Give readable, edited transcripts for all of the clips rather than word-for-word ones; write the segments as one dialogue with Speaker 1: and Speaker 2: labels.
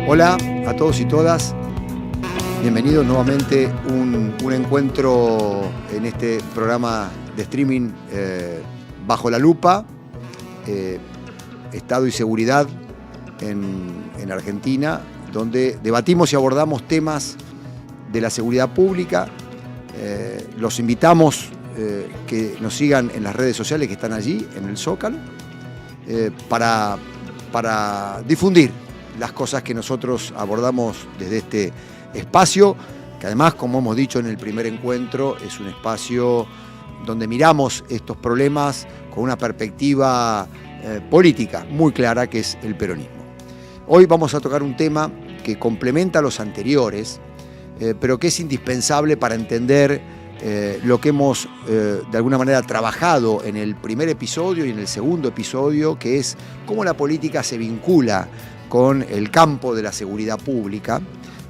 Speaker 1: Hola a todos y todas, bienvenidos nuevamente a un encuentro en este programa de streaming Bajo la Lupa, Estado y Seguridad en Argentina, donde debatimos y abordamos temas de la seguridad pública. Los invitamos que nos sigan en las redes sociales que están allí, en el Zócalo, para difundir las cosas que nosotros abordamos desde este espacio, que además, como hemos dicho en el primer encuentro, es un espacio donde miramos estos problemas con una perspectiva política muy clara, que es el peronismo. Hoy vamos a tocar un tema que complementa a los anteriores, pero que es indispensable para entender lo que hemos de alguna manera trabajado en el primer episodio y en el segundo episodio, que es cómo la política se vincula con el campo de la seguridad pública,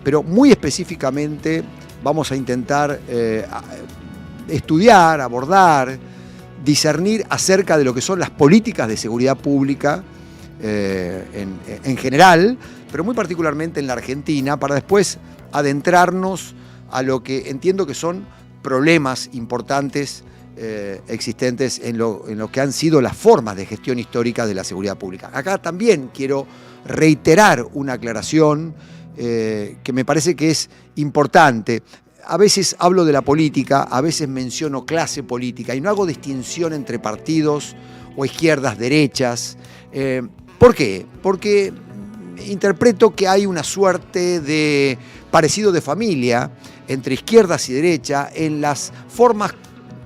Speaker 1: pero muy específicamente vamos a intentar estudiar, abordar, discernir acerca de lo que son las políticas de seguridad pública en general, pero muy particularmente en la Argentina, para después adentrarnos a lo que entiendo que son problemas importantes existentes en lo que han sido las formas de gestión histórica de la seguridad pública. Acá también quiero reiterar una aclaración que me parece que es importante. A veces hablo de la política, a veces menciono clase política y no hago distinción entre partidos o izquierdas, derechas. ¿Por qué? Porque interpreto que hay una suerte de parecido de familia entre izquierdas y derecha en las formas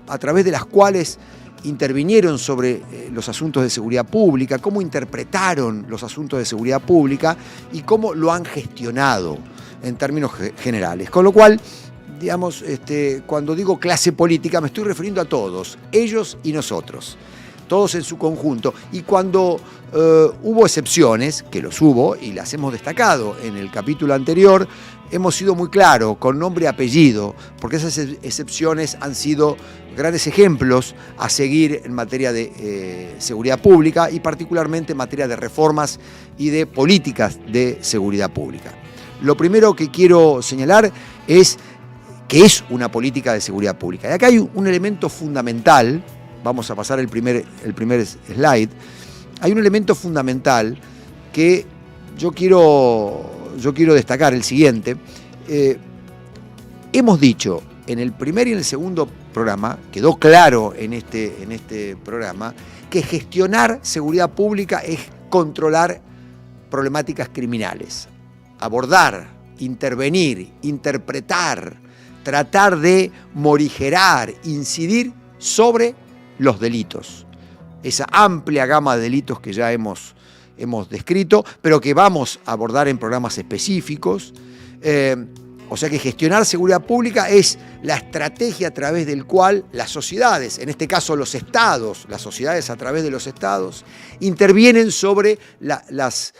Speaker 1: a través de las cuales intervinieron sobre los asuntos de seguridad pública, cómo interpretaron los asuntos de seguridad pública y cómo lo han gestionado en términos generales. Con lo cual, digamos, cuando digo clase política me estoy refiriendo a todos, ellos y nosotros, todos en su conjunto. Y cuando hubo excepciones, que los hubo y las hemos destacado en el capítulo anterior, hemos sido muy claros, con nombre y apellido, porque esas excepciones han sido grandes ejemplos a seguir en materia de seguridad pública y particularmente en materia de reformas y de políticas de seguridad pública. Lo primero que quiero señalar es que es una política de seguridad pública. Y acá hay un elemento fundamental, vamos a pasar el primer slide, hay un elemento fundamental que yo quiero destacar, el siguiente. Hemos dicho en el primer y en el segundo programa, quedó claro en este programa, que gestionar seguridad pública es controlar problemáticas criminales, abordar, intervenir, interpretar, tratar de morigerar, incidir sobre los delitos. Esa amplia gama de delitos que ya hemos descrito, pero que vamos a abordar en programas específicos. O sea que gestionar seguridad pública es la estrategia a través del cual las sociedades, en este caso los estados, las sociedades a través de los estados, intervienen sobre las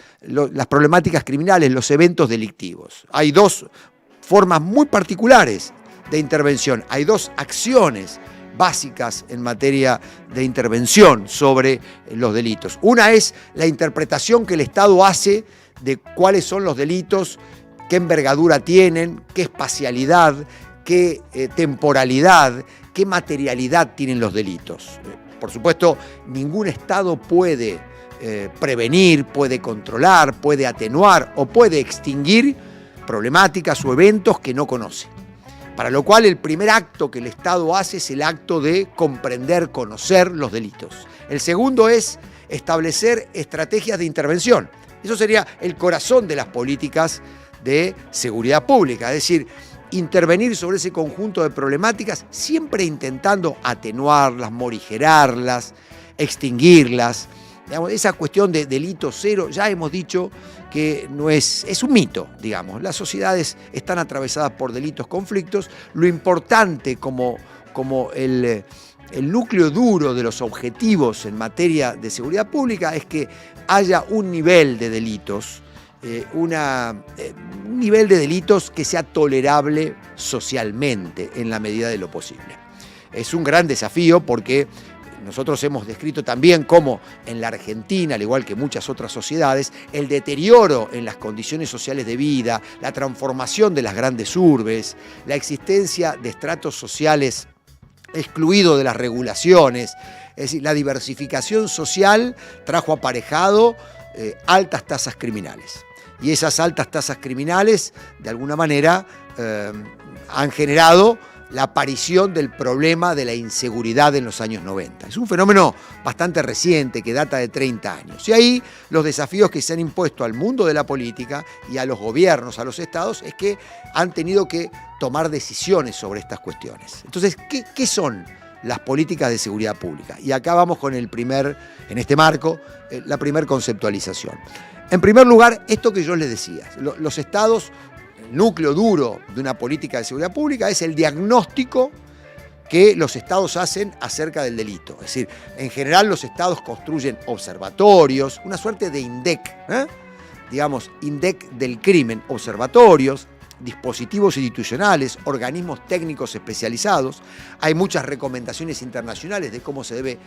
Speaker 1: problemáticas criminales, los eventos delictivos. Hay dos formas muy particulares de intervención, hay dos acciones básicas en materia de intervención sobre los delitos. Una es la interpretación que el Estado hace de cuáles son los delitos, qué envergadura tienen, qué espacialidad, qué temporalidad, qué materialidad tienen los delitos. Por supuesto, ningún Estado puede prevenir, puede controlar, puede atenuar o puede extinguir problemáticas o eventos que no conoce. Para lo cual el primer acto que el Estado hace es el acto de comprender, conocer los delitos. El segundo es establecer estrategias de intervención. Eso sería el corazón de las políticas de seguridad pública, es decir, intervenir sobre ese conjunto de problemáticas, siempre intentando atenuarlas, morigerarlas, extinguirlas. Digamos, esa cuestión de delito cero, ya hemos dicho que no es un mito, digamos. Las sociedades están atravesadas por delitos, conflictos. Lo importante como el núcleo duro de los objetivos en materia de seguridad pública es que haya un nivel de delitos, un nivel de delitos que sea tolerable socialmente en la medida de lo posible. Es un gran desafío porque nosotros hemos descrito también cómo en la Argentina, al igual que muchas otras sociedades, el deterioro en las condiciones sociales de vida, la transformación de las grandes urbes, la existencia de estratos sociales excluidos de las regulaciones, es decir, la diversificación social trajo aparejado altas tasas criminales. Y esas altas tasas criminales, de alguna manera, han generado la aparición del problema de la inseguridad en los años 90. Es un fenómeno bastante reciente, que data de 30 años. Y ahí los desafíos que se han impuesto al mundo de la política y a los gobiernos, a los estados, es que han tenido que tomar decisiones sobre estas cuestiones. Entonces, ¿qué son las políticas de seguridad pública? Y acá vamos con en este marco, la primer conceptualización. En primer lugar, esto que yo les decía, los estados, el núcleo duro de una política de seguridad pública es el diagnóstico que los estados hacen acerca del delito. Es decir, en general los estados construyen observatorios, una suerte de INDEC, digamos, INDEC del crimen, observatorios, dispositivos institucionales, organismos técnicos especializados. Hay muchas recomendaciones internacionales de cómo se debe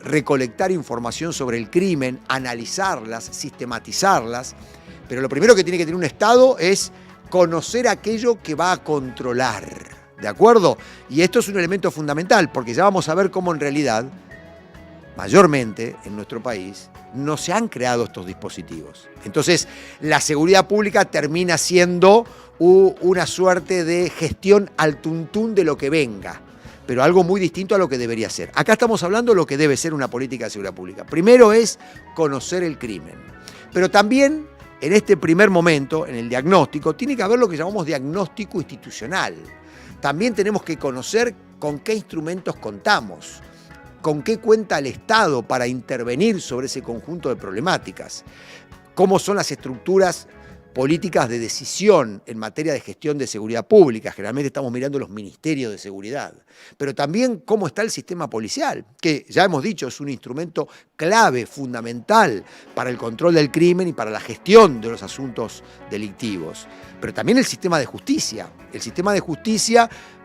Speaker 1: recolectar información sobre el crimen, analizarlas, sistematizarlas. Pero lo primero que tiene que tener un Estado es conocer aquello que va a controlar, ¿de acuerdo? Y esto es un elemento fundamental, porque ya vamos a ver cómo en realidad, mayormente en nuestro país, no se han creado estos dispositivos. Entonces, la seguridad pública termina siendo una suerte de gestión al tuntún de lo que venga, pero algo muy distinto a lo que debería ser. Acá estamos hablando de lo que debe ser una política de seguridad pública. Primero es conocer el crimen, pero también en este primer momento, en el diagnóstico, tiene que haber lo que llamamos diagnóstico institucional. También tenemos que conocer con qué instrumentos contamos, con qué cuenta el Estado para intervenir sobre ese conjunto de problemáticas, cómo son las estructuras políticas de decisión en materia de gestión de seguridad pública. Generalmente estamos mirando los ministerios de seguridad, pero también cómo está el sistema policial, que ya hemos dicho es un instrumento clave, fundamental para el control del crimen y para la gestión de los asuntos delictivos. Pero también el sistema de justicia,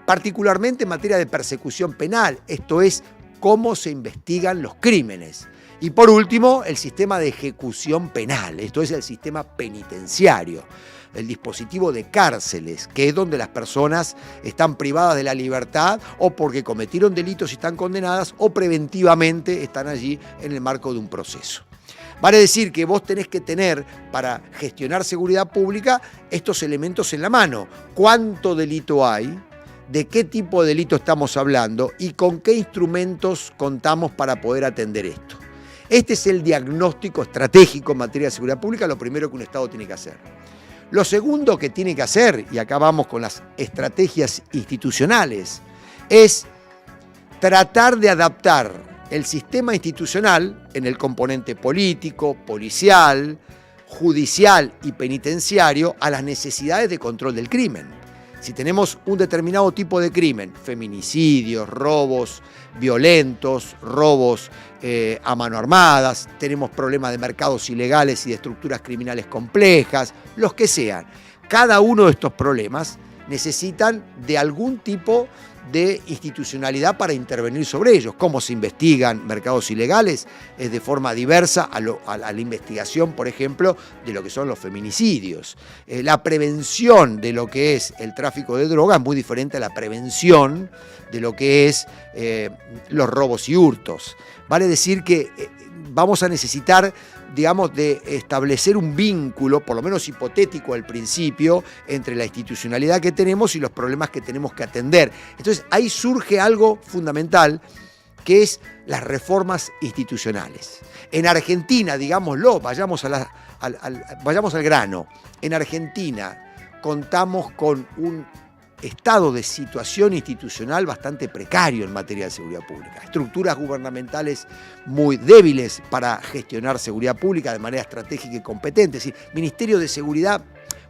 Speaker 1: particularmente en materia de persecución penal, esto es, cómo se investigan los crímenes. Y por último, el sistema de ejecución penal, esto es el sistema penitenciario, el dispositivo de cárceles, que es donde las personas están privadas de la libertad o porque cometieron delitos y están condenadas o preventivamente están allí en el marco de un proceso. Vale decir que vos tenés que tener, para gestionar seguridad pública, estos elementos en la mano. ¿Cuánto delito hay? ¿De qué tipo de delito estamos hablando? ¿Y con qué instrumentos contamos para poder atender esto? Este es el diagnóstico estratégico en materia de seguridad pública, lo primero que un Estado tiene que hacer. Lo segundo que tiene que hacer, y acá vamos con las estrategias institucionales, es tratar de adaptar el sistema institucional en el componente político, policial, judicial y penitenciario a las necesidades de control del crimen. Si tenemos un determinado tipo de crimen, feminicidios, robos violentos, robos a mano armadas, tenemos problemas de mercados ilegales y de estructuras criminales complejas, los que sean. Cada uno de estos problemas necesitan de algún tipo de institucionalidad para intervenir sobre ellos. ¿Cómo se investigan mercados ilegales? Es de forma diversa a la investigación, por ejemplo, de lo que son los feminicidios. La prevención de lo que es el tráfico de drogas es muy diferente a la prevención de lo que es los robos y hurtos. Vale decir que vamos a necesitar, digamos, de establecer un vínculo, por lo menos hipotético al principio, entre la institucionalidad que tenemos y los problemas que tenemos que atender. Entonces, ahí surge algo fundamental, que es las reformas institucionales. En Argentina, digámoslo, vayamos al grano. En Argentina contamos con un estado de situación institucional bastante precario en materia de seguridad pública. Estructuras gubernamentales muy débiles para gestionar seguridad pública de manera estratégica y competente. Es decir, Ministerio de Seguridad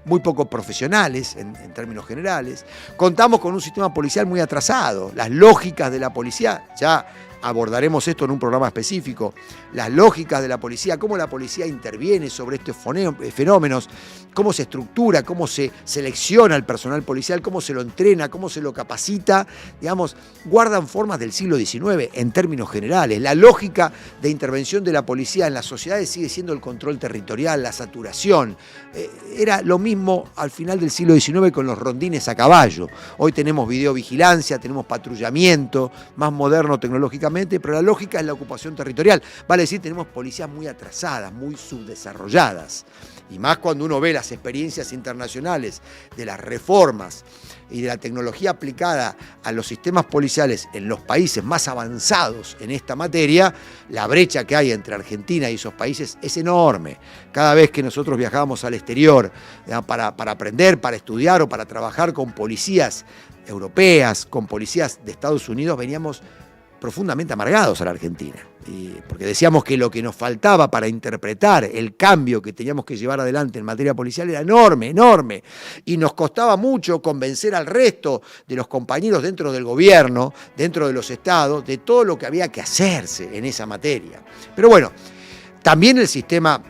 Speaker 1: muy poco profesionales en términos generales. Contamos con un sistema policial muy atrasado. Las lógicas de la policía ya abordaremos esto en un programa específico, las lógicas de la policía, cómo la policía interviene sobre estos fenómenos, cómo se estructura, cómo se selecciona el personal policial, cómo se lo entrena, cómo se lo capacita, digamos, guardan formas del siglo XIX en términos generales. La lógica de intervención de la policía en las sociedades sigue siendo el control territorial, la saturación. Era lo mismo al final del siglo XIX con los rondines a caballo. Hoy tenemos videovigilancia, tenemos patrullamiento, más moderno tecnológicamente, pero la lógica es la ocupación territorial. Vale decir, tenemos policías muy atrasadas, muy subdesarrolladas. Y más cuando uno ve las experiencias internacionales de las reformas y de la tecnología aplicada a los sistemas policiales en los países más avanzados en esta materia, la brecha que hay entre Argentina y esos países es enorme. Cada vez que nosotros viajábamos al exterior para aprender, para estudiar o para trabajar con policías europeas, con policías de Estados Unidos, veníamos profundamente amargados a la Argentina, porque decíamos que lo que nos faltaba para interpretar el cambio que teníamos que llevar adelante en materia policial era enorme, enorme, y nos costaba mucho convencer al resto de los compañeros dentro del gobierno, dentro de los estados, de todo lo que había que hacerse en esa materia. Pero bueno, también el sistema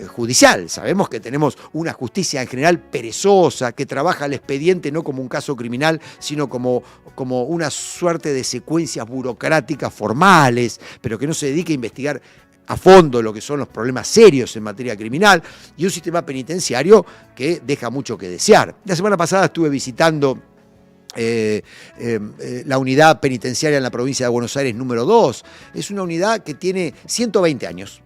Speaker 1: judicial. Sabemos que tenemos una justicia en general perezosa, que trabaja el expediente no como un caso criminal, sino como una suerte de secuencias burocráticas formales, pero que no se dedica a investigar a fondo lo que son los problemas serios en materia criminal, y un sistema penitenciario que deja mucho que desear. La semana pasada estuve visitando la unidad penitenciaria en la provincia de Buenos Aires número 2. Es una unidad que tiene 120 años.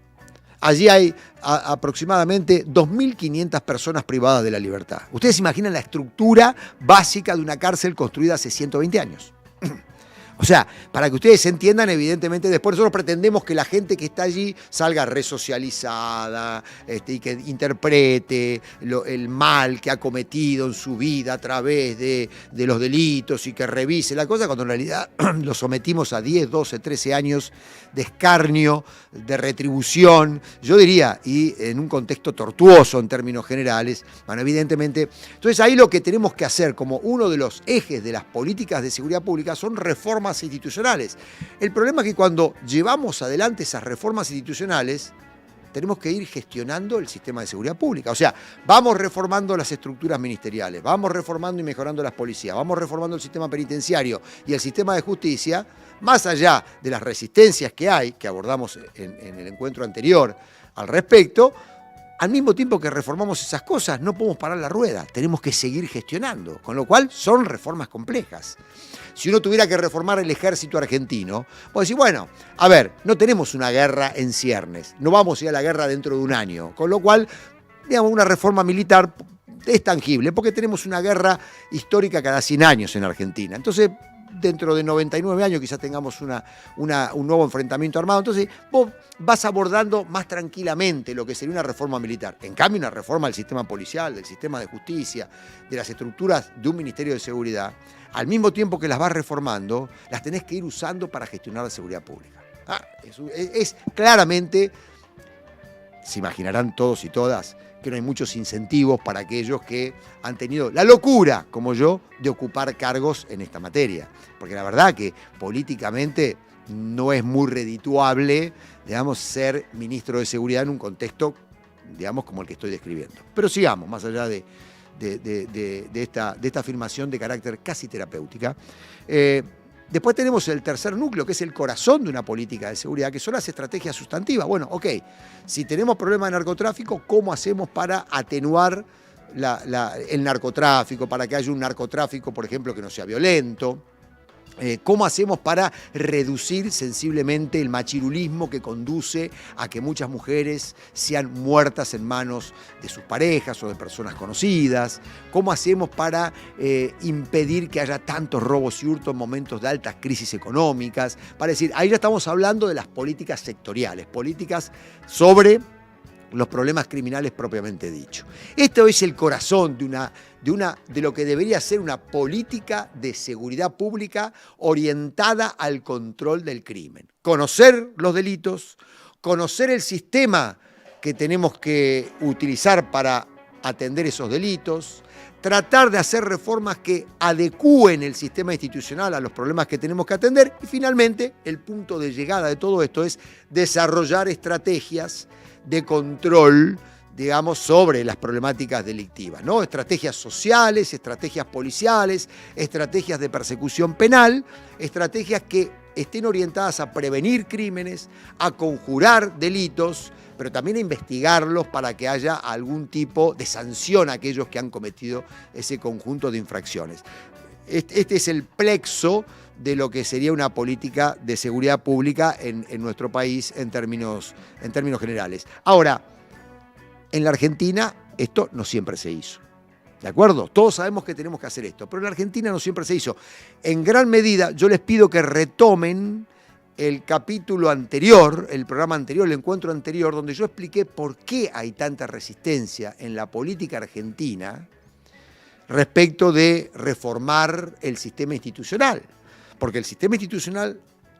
Speaker 1: Allí hay aproximadamente 2.500 personas privadas de la libertad. Ustedes se imaginan la estructura básica de una cárcel construida hace 120 años. O sea, para que ustedes entiendan, evidentemente, después nosotros pretendemos que la gente que está allí salga resocializada y que interprete el mal que ha cometido en su vida a través de los delitos y que revise la cosa, cuando en realidad lo sometimos a 10, 12, 13 años de escarnio, de retribución, yo diría, y en un contexto tortuoso en términos generales. Bueno, evidentemente, entonces ahí lo que tenemos que hacer como uno de los ejes de las políticas de seguridad pública son reformas institucionales. El problema es que cuando llevamos adelante esas reformas institucionales, tenemos que ir gestionando el sistema de seguridad pública. O sea, vamos reformando las estructuras ministeriales, vamos reformando y mejorando las policías, vamos reformando el sistema penitenciario y el sistema de justicia, más allá de las resistencias que hay, que abordamos en el encuentro anterior al respecto. Al mismo tiempo que reformamos esas cosas, no podemos parar la rueda, tenemos que seguir gestionando, con lo cual son reformas complejas. Si uno tuviera que reformar el ejército argentino, puede decir, bueno, a ver, no tenemos una guerra en ciernes, no vamos a ir a la guerra dentro de un año, con lo cual, digamos, una reforma militar es tangible, porque tenemos una guerra histórica cada 100 años en Argentina. Entonces, dentro de 99 años quizás tengamos un nuevo enfrentamiento armado. Entonces vos vas abordando más tranquilamente lo que sería una reforma militar. En cambio, una reforma del sistema policial, del sistema de justicia, de las estructuras de un Ministerio de Seguridad, al mismo tiempo que las vas reformando, las tenés que ir usando para gestionar la seguridad pública. Es claramente, se imaginarán todos y todas, que no hay muchos incentivos para aquellos que han tenido la locura, como yo, de ocupar cargos en esta materia. Porque la verdad que políticamente no es muy redituable, digamos, ser ministro de Seguridad en un contexto, digamos, como el que estoy describiendo. Pero sigamos, más allá de esta afirmación de carácter casi terapéutica. Después tenemos el tercer núcleo, que es el corazón de una política de seguridad, que son las estrategias sustantivas. Bueno, ok, si tenemos problemas de narcotráfico, ¿cómo hacemos para atenuar el narcotráfico, para que haya un narcotráfico, por ejemplo, que no sea violento? ¿Cómo hacemos para reducir sensiblemente el machirulismo que conduce a que muchas mujeres sean muertas en manos de sus parejas o de personas conocidas? ¿Cómo hacemos para impedir que haya tantos robos y hurtos en momentos de altas crisis económicas? Para decir, ahí ya estamos hablando de las políticas sectoriales, políticas sobre los problemas criminales propiamente dicho. Esto es el corazón de lo que debería ser una política de seguridad pública orientada al control del crimen. Conocer los delitos, conocer el sistema que tenemos que utilizar para atender esos delitos, tratar de hacer reformas que adecúen el sistema institucional a los problemas que tenemos que atender y finalmente el punto de llegada de todo esto es desarrollar estrategias de control, digamos, sobre las problemáticas delictivas, ¿no? Estrategias sociales, estrategias policiales, estrategias de persecución penal, estrategias que estén orientadas a prevenir crímenes, a conjurar delitos, pero también a investigarlos para que haya algún tipo de sanción a aquellos que han cometido ese conjunto de infracciones. Este es el plexo de lo que sería una política de seguridad pública en nuestro país en términos generales. Ahora, en la Argentina esto no siempre se hizo. ¿De acuerdo? Todos sabemos que tenemos que hacer esto, pero en la Argentina no siempre se hizo. En gran medida yo les pido que retomen el capítulo anterior, el programa anterior, el encuentro anterior, donde yo expliqué por qué hay tanta resistencia en la política argentina respecto de reformar el sistema institucional. Porque el sistema institucional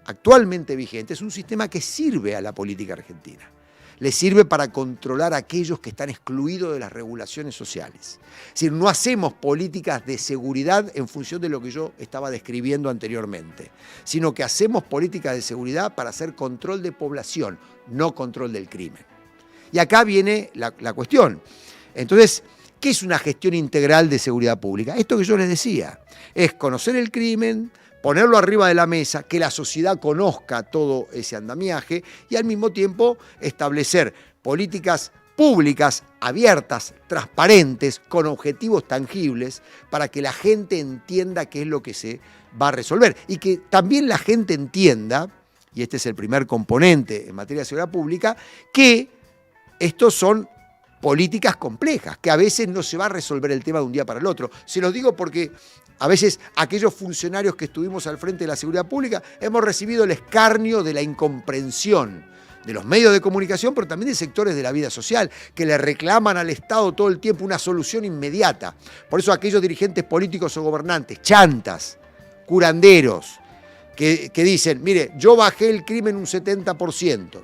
Speaker 1: actualmente vigente es un sistema que sirve a la política argentina. Le sirve para controlar a aquellos que están excluidos de las regulaciones sociales. Es decir, no hacemos políticas de seguridad en función de lo que yo estaba describiendo anteriormente, sino que hacemos políticas de seguridad para hacer control de población, no control del crimen. Y acá viene la cuestión. Entonces, ¿qué es una gestión integral de seguridad pública? Esto que yo les decía, es conocer el crimen, ponerlo arriba de la mesa, que la sociedad conozca todo ese andamiaje y al mismo tiempo establecer políticas públicas, abiertas, transparentes, con objetivos tangibles, para que la gente entienda qué es lo que se va a resolver. Y que también la gente entienda, y este es el primer componente en materia de seguridad pública, que estos son políticas complejas, que a veces no se va a resolver el tema de un día para el otro. Se los digo porque a veces aquellos funcionarios que estuvimos al frente de la seguridad pública hemos recibido el escarnio de la incomprensión de los medios de comunicación, pero también de sectores de la vida social, que le reclaman al Estado todo el tiempo una solución inmediata. Por eso aquellos dirigentes políticos o gobernantes, chantas, curanderos, que dicen, mire, yo bajé el crimen un 70%,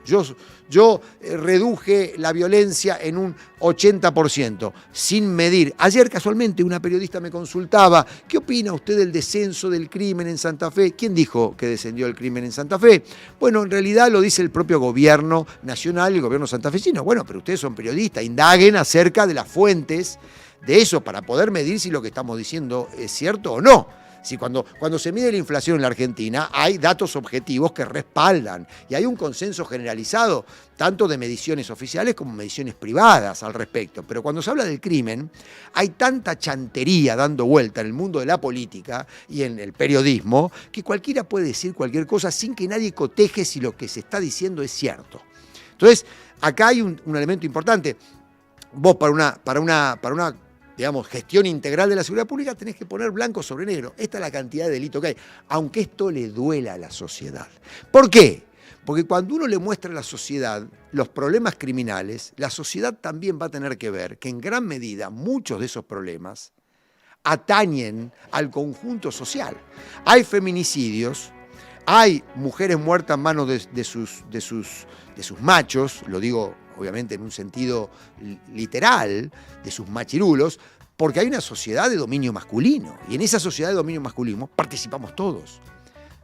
Speaker 1: yo reduje la violencia en un 80%, sin medir. Ayer casualmente una periodista me consultaba, ¿qué opina usted del descenso del crimen en Santa Fe? ¿Quién dijo que descendió el crimen en Santa Fe? Bueno, en realidad lo dice el propio gobierno nacional y el gobierno santafesino. Bueno, pero ustedes son periodistas, indaguen acerca de las fuentes de eso para poder medir si lo que estamos diciendo es cierto o no. Si cuando se mide la inflación en la Argentina hay datos objetivos que respaldan y hay un consenso generalizado tanto de mediciones oficiales como mediciones privadas al respecto. Pero cuando se habla del crimen hay tanta chantería dando vuelta en el mundo de la política y en el periodismo que cualquiera puede decir cualquier cosa sin que nadie coteje si lo que se está diciendo es cierto. Entonces, acá hay un elemento importante. Vos para una digamos, gestión integral de la seguridad pública, tenés que poner blanco sobre negro. Esta es la cantidad de delito que hay, aunque esto le duela a la sociedad. ¿Por qué? Porque cuando uno le muestra a la sociedad los problemas criminales, la sociedad también va a tener que ver que en gran medida muchos de esos problemas atañen al conjunto social. Hay feminicidios, hay mujeres muertas en manos de sus machos, lo digo obviamente en un sentido literal, de sus machirulos, porque hay una sociedad de dominio masculino. Y en esa sociedad de dominio masculino participamos todos,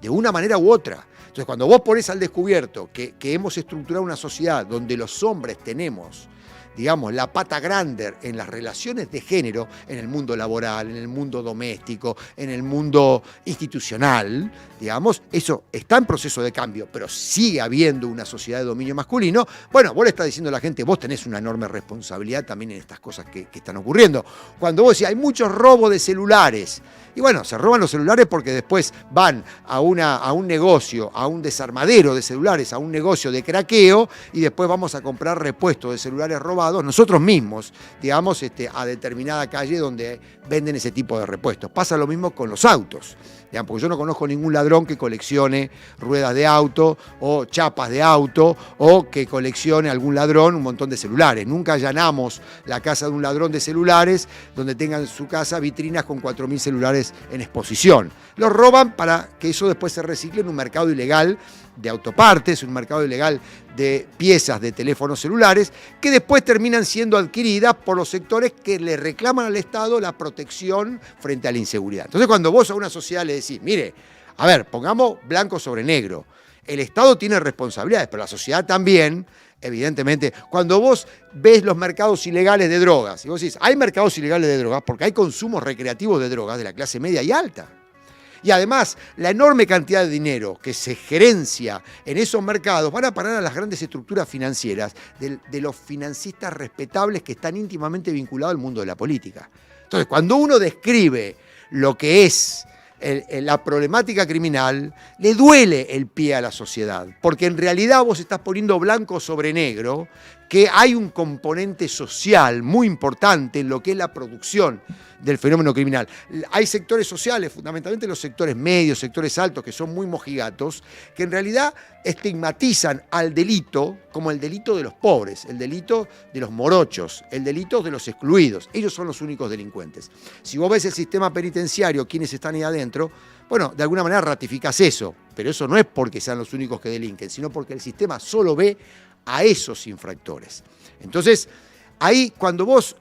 Speaker 1: de una manera u otra. Entonces, cuando vos pones al descubierto que hemos estructurado una sociedad donde los hombres tenemos, digamos, la pata grande en las relaciones de género, en el mundo laboral, en el mundo doméstico, en el mundo institucional, digamos, eso está en proceso de cambio, pero sigue habiendo una sociedad de dominio masculino. Bueno, vos le estás diciendo a la gente, vos tenés una enorme responsabilidad también en estas cosas que están ocurriendo. Cuando vos decís, hay muchos robos de celulares, y bueno, se roban los celulares porque después van a un negocio, a un desarmadero de celulares, a un negocio de craqueo, y después vamos a comprar repuestos de celulares robados nosotros mismos, digamos, a determinada calle donde venden ese tipo de repuestos. Pasa lo mismo con los autos, digamos, porque yo no conozco ningún ladrón que coleccione ruedas de auto o chapas de auto o que coleccione algún ladrón un montón de celulares. Nunca allanamos la casa de un ladrón de celulares donde tenga en su casa vitrinas con 4.000 celulares en exposición. Los roban para que eso después se recicle en un mercado ilegal de autopartes, un mercado ilegal de piezas de teléfonos celulares, que después terminan siendo adquiridas por los sectores que le reclaman al Estado la protección frente a la inseguridad. Entonces, cuando vos a una sociedad le decís, mire, a ver, pongamos blanco sobre negro, el Estado tiene responsabilidades, pero la sociedad también. Evidentemente, cuando vos ves los mercados ilegales de drogas, y vos decís, hay mercados ilegales de drogas porque hay consumos recreativos de drogas de la clase media y alta. Y además, la enorme cantidad de dinero que se gerencia en esos mercados van a parar a las grandes estructuras financieras de los financistas respetables que están íntimamente vinculados al mundo de la política. Entonces, cuando uno describe lo que es la problemática criminal, le duele el pie a la sociedad, porque en realidad vos estás poniendo blanco sobre negro que hay un componente social muy importante en lo que es la producción del fenómeno criminal. Hay sectores sociales, fundamentalmente los sectores medios, sectores altos, que son muy mojigatos, que en realidad estigmatizan al delito como el delito de los pobres, el delito de los morochos, el delito de los excluidos. Ellos son los únicos delincuentes. Si vos ves el sistema penitenciario, quienes están ahí adentro, bueno, de alguna manera ratificás eso, pero eso no es porque sean los únicos que delinquen, sino porque el sistema solo ve a esos infractores. Entonces, ahí cuando vos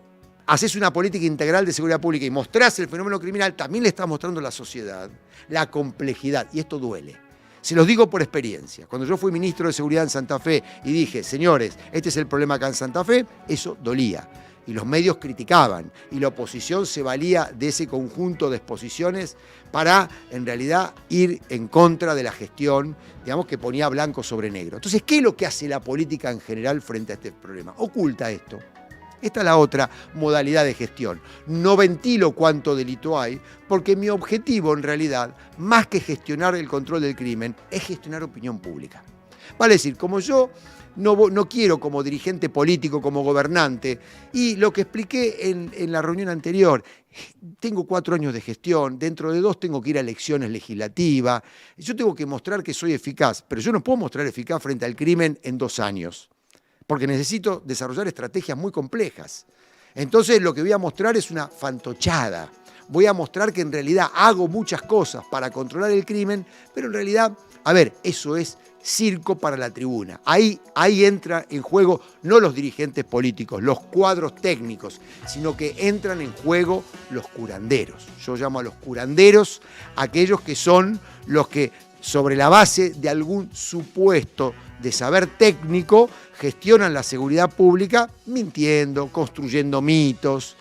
Speaker 1: haces una política integral de seguridad pública y mostrás el fenómeno criminal, también le estás mostrando a la sociedad la complejidad, y esto duele. Se los digo por experiencia. Cuando yo fui ministro de Seguridad en Santa Fe y dije, señores, este es el problema acá en Santa Fe, eso dolía. Y los medios criticaban, y la oposición se valía de ese conjunto de exposiciones para, en realidad, ir en contra de la gestión, digamos, que ponía blanco sobre negro. Entonces, ¿qué es lo que hace la política en general frente a este problema? Oculta esto. Esta es la otra modalidad de gestión. No ventilo cuánto delito hay, porque mi objetivo, en realidad, más que gestionar el control del crimen, es gestionar opinión pública. Vale decir, como yo no quiero como dirigente político, como gobernante, y lo que expliqué en la reunión anterior, tengo 4 años de gestión, dentro de 2 tengo que ir a elecciones legislativas, yo tengo que mostrar que soy eficaz, pero yo no puedo mostrar eficaz frente al crimen en 2 años, porque necesito desarrollar estrategias muy complejas. Entonces lo que voy a mostrar es una fantochada. Voy a mostrar que en realidad hago muchas cosas para controlar el crimen, pero en realidad, a ver, eso es circo para la tribuna. Ahí entra en juego no los dirigentes políticos, los cuadros técnicos, sino que entran en juego los curanderos. Yo llamo a los curanderos aquellos que son los que, sobre la base de algún supuesto de saber técnico, gestionan la seguridad pública mintiendo, construyendo mitos,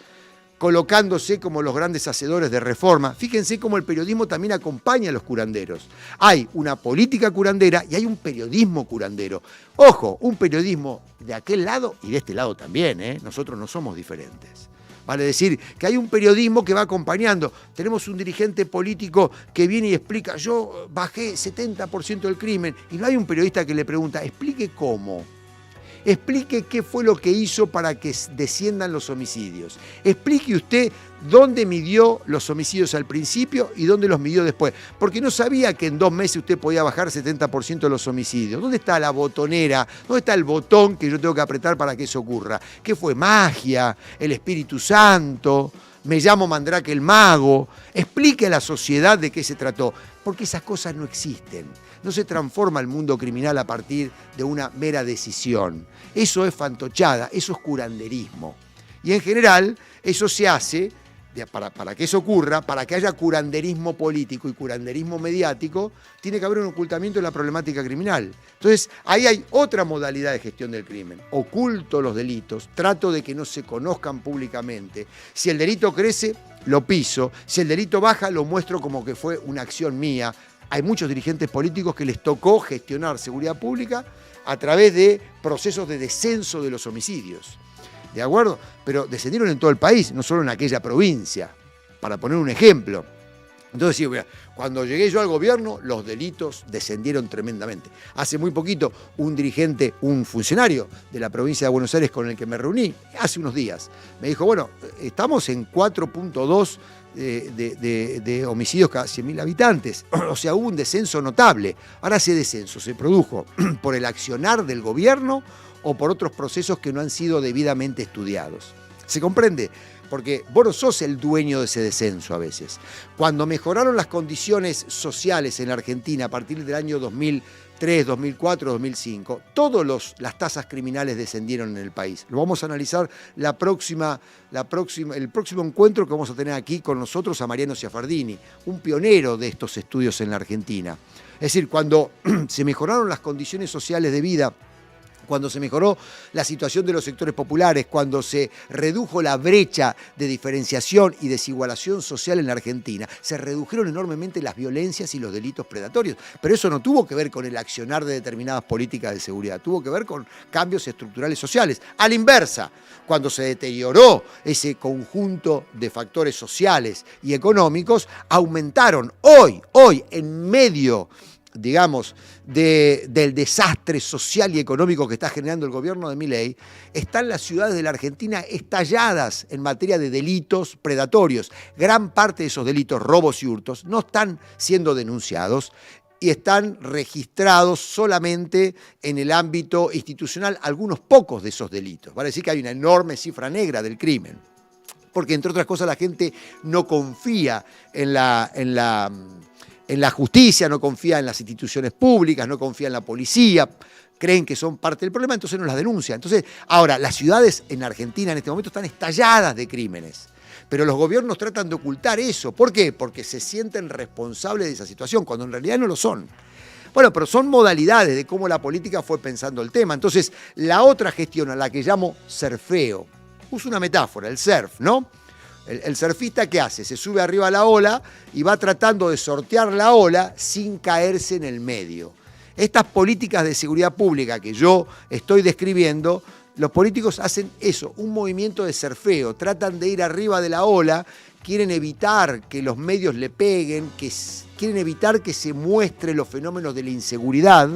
Speaker 1: colocándose como los grandes hacedores de reforma. Fíjense cómo el periodismo también acompaña a los curanderos. Hay una política curandera y hay un periodismo curandero. Ojo, un periodismo de aquel lado y de este lado también, ¿eh? Nosotros no somos diferentes. Vale decir que hay un periodismo que va acompañando. Tenemos un dirigente político que viene y explica, yo bajé 70% del crimen, y no hay un periodista que le pregunta, explique cómo. Explique qué fue lo que hizo para que desciendan los homicidios. Explique usted dónde midió los homicidios al principio y dónde los midió después. Porque no sabía que en 2 meses usted podía bajar 70% de los homicidios. ¿Dónde está la botonera? ¿Dónde está el botón que yo tengo que apretar para que eso ocurra? ¿Qué fue? ¿Magia? ¿El Espíritu Santo? ¿Me llamo Mandrake el Mago? Explique a la sociedad de qué se trató. Porque esas cosas no existen. No se transforma el mundo criminal a partir de una mera decisión. Eso es fantochada, eso es curanderismo. Y en general, eso se hace, para que eso ocurra, para que haya curanderismo político y curanderismo mediático, tiene que haber un ocultamiento de la problemática criminal. Entonces, ahí hay otra modalidad de gestión del crimen. Oculto los delitos, trato de que no se conozcan públicamente. Si el delito crece, lo piso. Si el delito baja, lo muestro como que fue una acción mía. Hay muchos dirigentes políticos que les tocó gestionar seguridad pública a través de procesos de descenso de los homicidios. ¿De acuerdo? Pero descendieron en todo el país, no solo en aquella provincia, para poner un ejemplo. Entonces, sí, cuando llegué yo al gobierno, los delitos descendieron tremendamente. Hace muy poquito, un dirigente, un funcionario de la provincia de Buenos Aires con el que me reuní, hace unos días, me dijo, bueno, estamos en 4.2 de homicidios cada 100.000 habitantes. O sea, hubo un descenso notable. Ahora ese descenso se produjo por el accionar del gobierno o por otros procesos que no han sido debidamente estudiados. ¿Se comprende? Porque vos no sos el dueño de ese descenso a veces. Cuando mejoraron las condiciones sociales en la Argentina a partir del año 2003, 2004, 2005, todas las tasas criminales descendieron en el país. Lo vamos a analizar el próximo encuentro que vamos a tener aquí con nosotros a Mariano Ciafardini, un pionero de estos estudios en la Argentina. Es decir, cuando se mejoraron las condiciones sociales de vida, cuando se mejoró la situación de los sectores populares, cuando se redujo la brecha de diferenciación y desigualación social en la Argentina, se redujeron enormemente las violencias y los delitos predatorios. Pero eso no tuvo que ver con el accionar de determinadas políticas de seguridad, tuvo que ver con cambios estructurales sociales. A la inversa, cuando se deterioró ese conjunto de factores sociales y económicos, aumentaron hoy, en medio, digamos, del desastre social y económico que está generando el gobierno de Milei, están las ciudades de la Argentina estalladas en materia de delitos predatorios. Gran parte de esos delitos, robos y hurtos, no están siendo denunciados y están registrados solamente en el ámbito institucional algunos pocos de esos delitos. Vale decir que hay una enorme cifra negra del crimen, porque entre otras cosas la gente no confía en la justicia, no confía en las instituciones públicas, no confía en la policía, creen que son parte del problema, entonces no las denuncian. Entonces, ahora, las ciudades en Argentina en este momento están estalladas de crímenes, pero los gobiernos tratan de ocultar eso. ¿Por qué? Porque se sienten responsables de esa situación, cuando en realidad no lo son. Bueno, pero son modalidades de cómo la política fue pensando el tema. Entonces, la otra gestión, a la que llamo surfeo, uso una metáfora, el surf, ¿no? El surfista, ¿qué hace? Se sube arriba a la ola y va tratando de sortear la ola sin caerse en el medio. Estas políticas de seguridad pública que yo estoy describiendo, los políticos hacen eso, un movimiento de surfeo, tratan de ir arriba de la ola, quieren evitar que los medios le peguen, quieren evitar que se muestren los fenómenos de la inseguridad,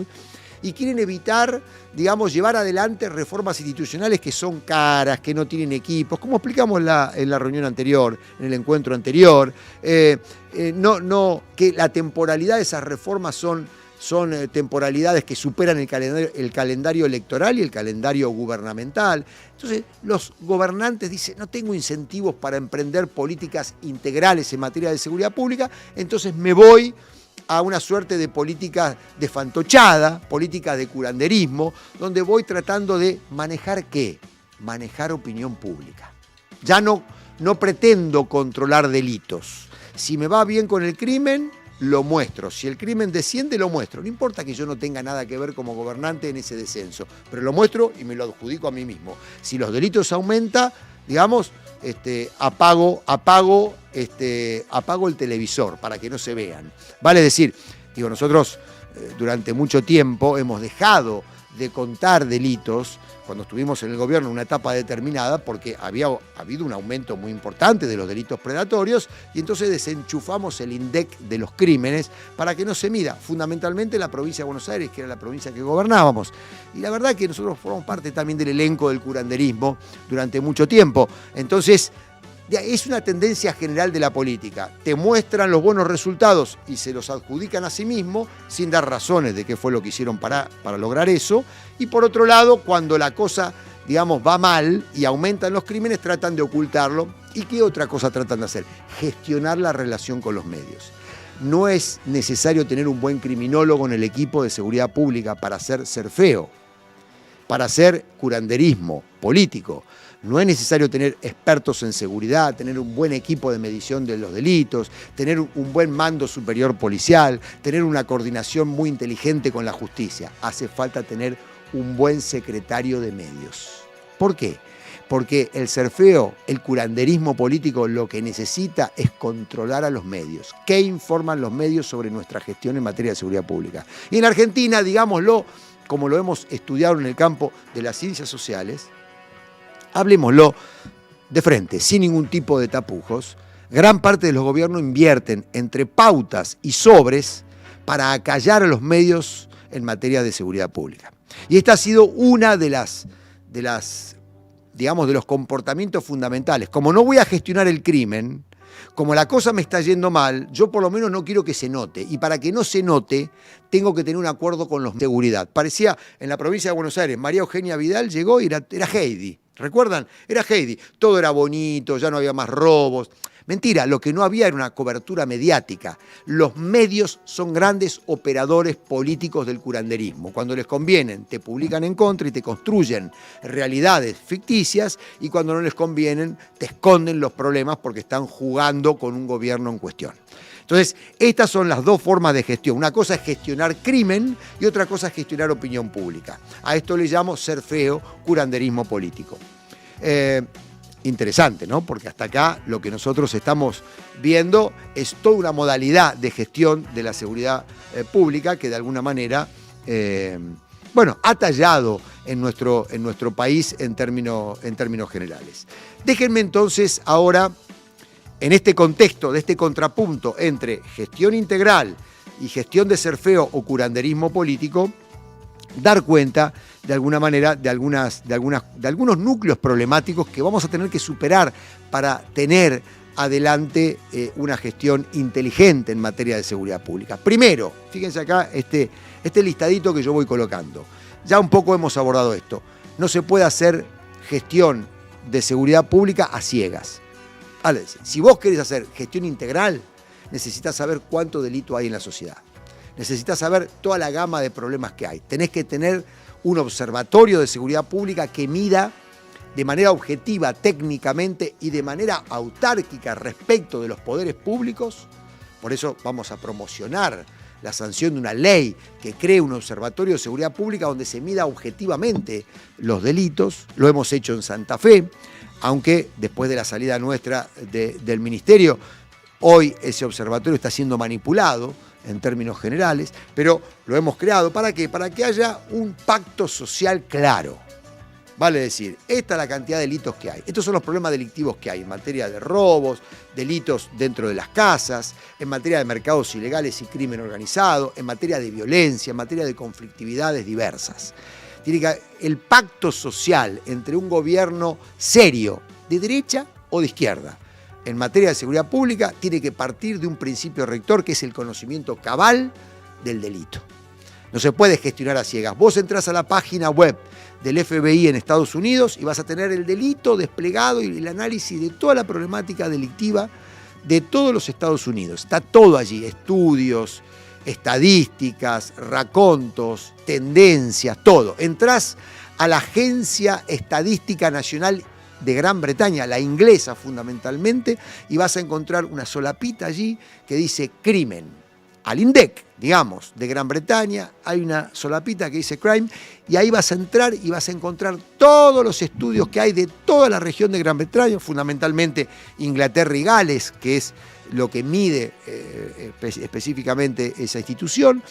Speaker 1: y quieren evitar, digamos, llevar adelante reformas institucionales que son caras, que no tienen equipos, como explicamos en la reunión anterior, en el encuentro anterior, que la temporalidad de esas reformas son temporalidades que superan el calendario electoral y el calendario gubernamental. Entonces, los gobernantes dicen, no tengo incentivos para emprender políticas integrales en materia de seguridad pública, entonces me voy a una suerte de política de fantochada, política de curanderismo, donde voy tratando de manejar ¿qué? Manejar opinión pública. Ya no pretendo controlar delitos. Si me va bien con el crimen, lo muestro. Si el crimen desciende, lo muestro. No importa que yo no tenga nada que ver como gobernante en ese descenso, pero lo muestro y me lo adjudico a mí mismo. Si los delitos aumentan, digamos, apago el televisor para que no se vean. Vale decir, nosotros durante mucho tiempo hemos dejado de contar delitos cuando estuvimos en el gobierno en una etapa determinada porque había habido un aumento muy importante de los delitos predatorios y entonces desenchufamos el INDEC de los crímenes para que no se mida, fundamentalmente la provincia de Buenos Aires, que era la provincia que gobernábamos. Y la verdad que nosotros formamos parte también del elenco del curanderismo durante mucho tiempo. Entonces, es una tendencia general de la política. Te muestran los buenos resultados y se los adjudican a sí mismos sin dar razones de qué fue lo que hicieron para lograr eso. Y por otro lado, cuando la cosa, digamos, va mal y aumentan los crímenes, tratan de ocultarlo. ¿Y qué otra cosa tratan de hacer? Gestionar la relación con los medios. No es necesario tener un buen criminólogo en el equipo de seguridad pública para hacer surfeo, para hacer curanderismo político. No es necesario tener expertos en seguridad, tener un buen equipo de medición de los delitos, tener un buen mando superior policial, tener una coordinación muy inteligente con la justicia. Hace falta tener un buen secretario de medios. ¿Por qué? Porque el surfeo, el curanderismo político, lo que necesita es controlar a los medios. ¿Qué informan los medios sobre nuestra gestión en materia de seguridad pública? Y en Argentina, digámoslo, como lo hemos estudiado en el campo de las ciencias sociales, hablemoslo de frente, sin ningún tipo de tapujos, gran parte de los gobiernos invierten entre pautas y sobres para acallar a los medios en materia de seguridad pública. Y esta ha sido una de los comportamientos fundamentales. Como no voy a gestionar el crimen, Como la cosa me está yendo mal, yo por lo menos no quiero que se note. Y para que no se note, tengo que tener un acuerdo con los de seguridad. Parecía en la provincia de Buenos Aires, María Eugenia Vidal llegó y era Heidi. ¿Recuerdan? Era Heidi. Todo era bonito, ya no había más robos. Mentira, lo que no había era una cobertura mediática. Los medios son grandes operadores políticos del curanderismo. Cuando les convienen, te publican en contra y te construyen realidades ficticias, y cuando no les convienen, te esconden los problemas porque están jugando con un gobierno en cuestión. Entonces, estas son las dos formas de gestión. Una cosa es gestionar crimen y otra cosa es gestionar opinión pública. A esto le llamo ser feo, curanderismo político. Interesante, ¿no? Porque hasta acá lo que nosotros estamos viendo es toda una modalidad de gestión de la seguridad pública que de alguna manera, ha tallado en nuestro país en términos generales. Déjenme entonces ahora, en este contexto, de este contrapunto entre gestión integral y gestión de ser feo o curanderismo político, dar cuenta de alguna manera de algunos núcleos problemáticos que vamos a tener que superar para tener adelante una gestión inteligente en materia de seguridad pública. Primero, fíjense acá este listadito que yo voy colocando. Ya un poco hemos abordado esto. No se puede hacer gestión de seguridad pública a ciegas. Vale, si vos querés hacer gestión integral, necesitas saber cuánto delito hay en la sociedad. Necesitas saber toda la gama de problemas que hay. Tenés que tener un observatorio de seguridad pública que mida de manera objetiva, técnicamente y de manera autárquica respecto de los poderes públicos. Por eso vamos a promocionar la sanción de una ley que cree un observatorio de seguridad pública donde se mida objetivamente los delitos. Lo hemos hecho en Santa Fe, aunque después de la salida nuestra del ministerio, hoy ese observatorio está siendo manipulado en términos generales, pero lo hemos creado. ¿Para qué? Para que haya un pacto social claro. Vale decir, esta es la cantidad de delitos que hay. Estos son los problemas delictivos que hay en materia de robos, delitos dentro de las casas, en materia de mercados ilegales y crimen organizado, en materia de violencia, en materia de conflictividades diversas. Tiene que el pacto social entre un gobierno serio, de derecha o de izquierda, en materia de seguridad pública, tiene que partir de un principio rector que es el conocimiento cabal del delito. No se puede gestionar a ciegas. Vos entrás a la página web del FBI en Estados Unidos y vas a tener el delito desplegado y el análisis de toda la problemática delictiva de todos los Estados Unidos. Está todo allí, estudios, estadísticas, racontos, tendencias, todo. Entrás a la Agencia Estadística Nacional de Gran Bretaña, la inglesa fundamentalmente, y vas a encontrar una solapita allí que dice crimen. Al INDEC, digamos, de Gran Bretaña, hay una solapita que dice crime, y ahí vas a entrar y vas a encontrar todos los estudios que hay de toda la región de Gran Bretaña, fundamentalmente Inglaterra y Gales, que es lo que mide específicamente esa institución,